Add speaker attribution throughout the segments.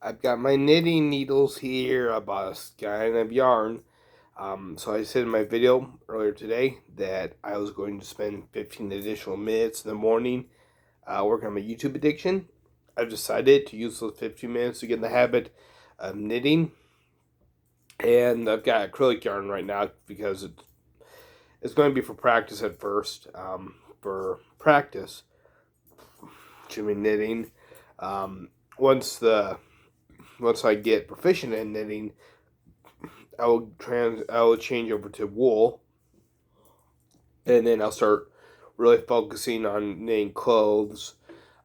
Speaker 1: I've got my knitting needles here. I bought a skein of yarn. So I said in my video earlier today that I was going to spend 15 additional minutes in the morning working on my YouTube addiction. I've decided to use those 15 minutes to get in the habit of knitting. And I've got acrylic yarn right now because it's going to be for practice at first. For practice, to me knitting. Um, once the once I get proficient in knitting, I will change over to wool, and then I'll start really focusing on knitting clothes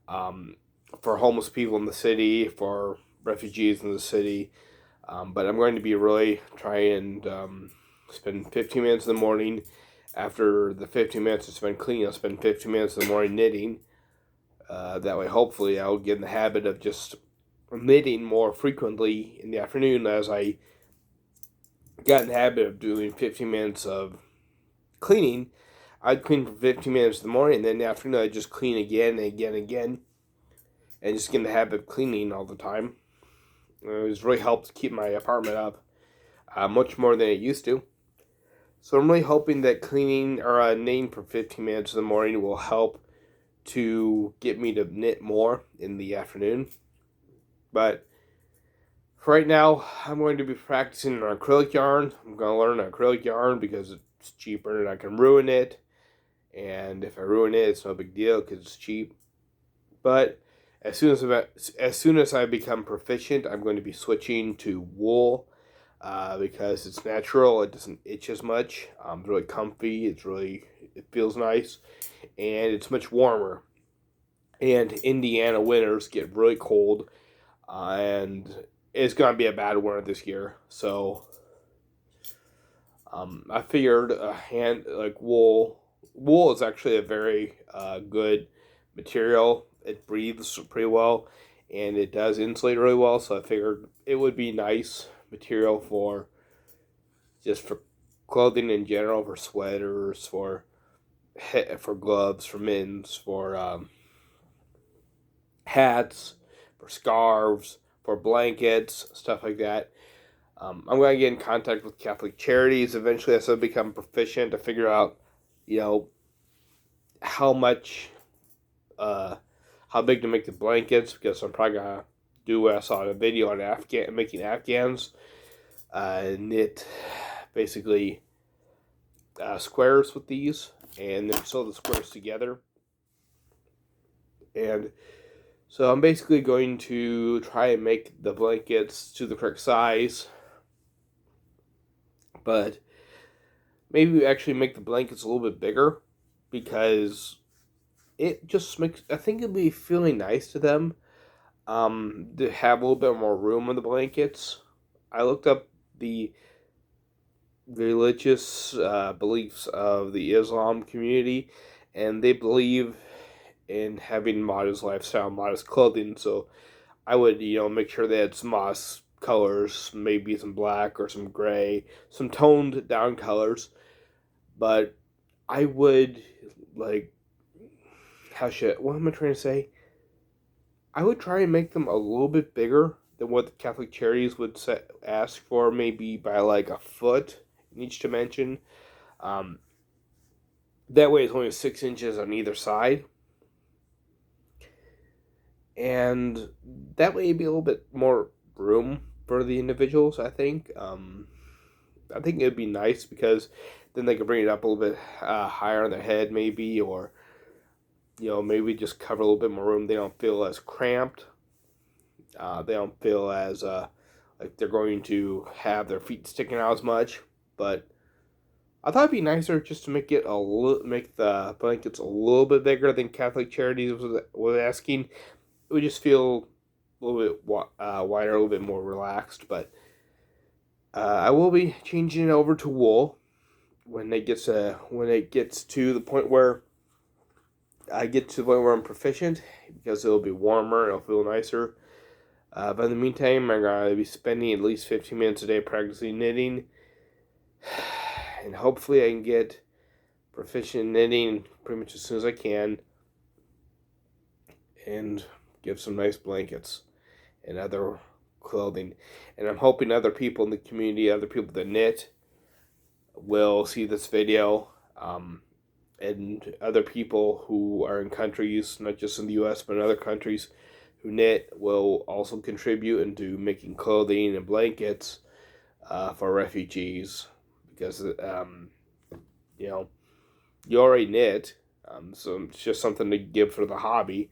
Speaker 1: um, for homeless people in the city, for refugees in the city. But I'm going to be really trying and spend 15 minutes in the morning. After the 15 minutes I spend cleaning, I'll spend 15 minutes in the morning knitting. That way, hopefully, I'll get in the habit of just knitting more frequently in the afternoon as I got in the habit of doing 15 minutes of cleaning. I'd clean for 15 minutes in the morning, and then in the afternoon I'd just clean again and again and again, and just get in the habit of cleaning all the time. It has really helped keep my apartment up much more than it used to. So I'm really hoping that cleaning or knitting for 15 minutes in the morning will help to get me to knit more in the afternoon. But for right now, I'm going to be practicing on acrylic yarn. I'm going to learn acrylic yarn because it's cheaper and I can ruin it. And if I ruin it, it's no big deal because it's cheap. But as soon as I become proficient, I'm going to be switching to wool because it's natural. It doesn't itch as much. It's really comfy. It feels nice, and it's much warmer. And Indiana winters get really cold, and it's going to be a bad winter this year. So I figured a hand like wool. Wool is actually a very good material. It breathes pretty well, and it does insulate really well. So I figured it would be nice material for just for clothing in general, for sweaters, for gloves, for mittens, for hats, for scarves, for blankets, stuff like that. I'm going to get in contact with Catholic Charities eventually as I become proficient to figure out, you know, how much, how big to make the blankets because I'm probably going to do what I saw in a video on making Afghans, knit basically squares with these and then sew the squares together. And so I'm basically going to try and make the blankets to the correct size, but maybe actually make the blankets a little bit bigger because it just makes, I think it'd be feeling nice to them to have a little bit more room on the blankets. I looked up the religious beliefs of the Islam community, and they believe in having modest lifestyle, modest clothing. So I would, make sure that it's modest colors, maybe some black or some gray, some toned down colors. But I would like, what am I trying to say? I would try and make them a little bit bigger than what the Catholic Charities would ask for, maybe by like a foot in each dimension. Um, that way, it's only 6 inches on either side, and that way, it'd be a little bit more room for the individuals. I think it'd be nice because then they could bring it up a little bit higher on their head, maybe, or maybe just cover a little bit more room. They don't feel as cramped. They don't feel as like they're going to have their feet sticking out as much. But I thought it'd be nicer just to make the blankets a little bit bigger than Catholic Charities was asking. It would just feel a little bit wider, a little bit more relaxed. But I will be changing it over to wool when it gets to the point where I'm proficient, because it'll be warmer, it'll feel nicer. But in the meantime, I'm going to be spending at least 15 minutes a day practicing knitting. And hopefully I can get proficient in knitting pretty much as soon as I can. And give some nice blankets and other clothing. And I'm hoping other people in the community, other people that knit, will see this video. And other people who are in countries, not just in the U.S., but in other countries who knit, will also contribute into making clothing and blankets for refugees. Because, you know, you already knit, so it's just something to give for the hobby.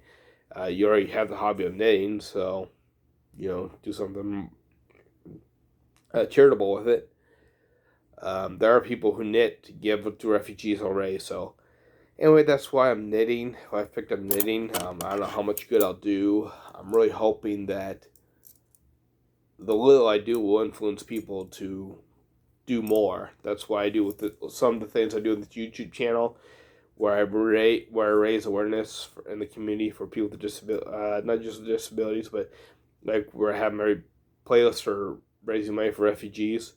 Speaker 1: You already have the hobby of knitting, so, do something charitable with it. There are people who knit to give to refugees already, so anyway, that's why I'm knitting. I picked up knitting. I don't know how much good I'll do. I'm really hoping that the little I do will influence people to do more. That's why I do with some of the things I do with the YouTube channel, where I raise awareness in the community for people with not just disabilities, but like where I have my playlist for raising money for refugees.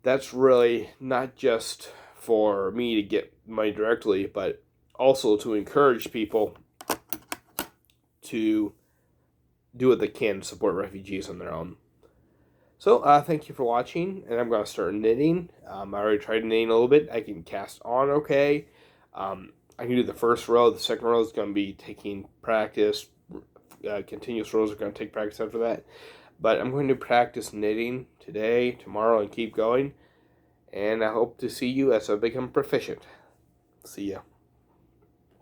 Speaker 1: That's really not just for me to get money directly, but also to encourage people to do what they can to support refugees on their own. So, thank you for watching, and I'm going to start knitting. I already tried knitting a little bit. I can cast on okay. I can do the first row. The second row is going to be taking practice. Continuous rows are going to take practice after that. But I'm going to practice knitting today, tomorrow, and keep going. And I hope to see you as I become proficient. See ya.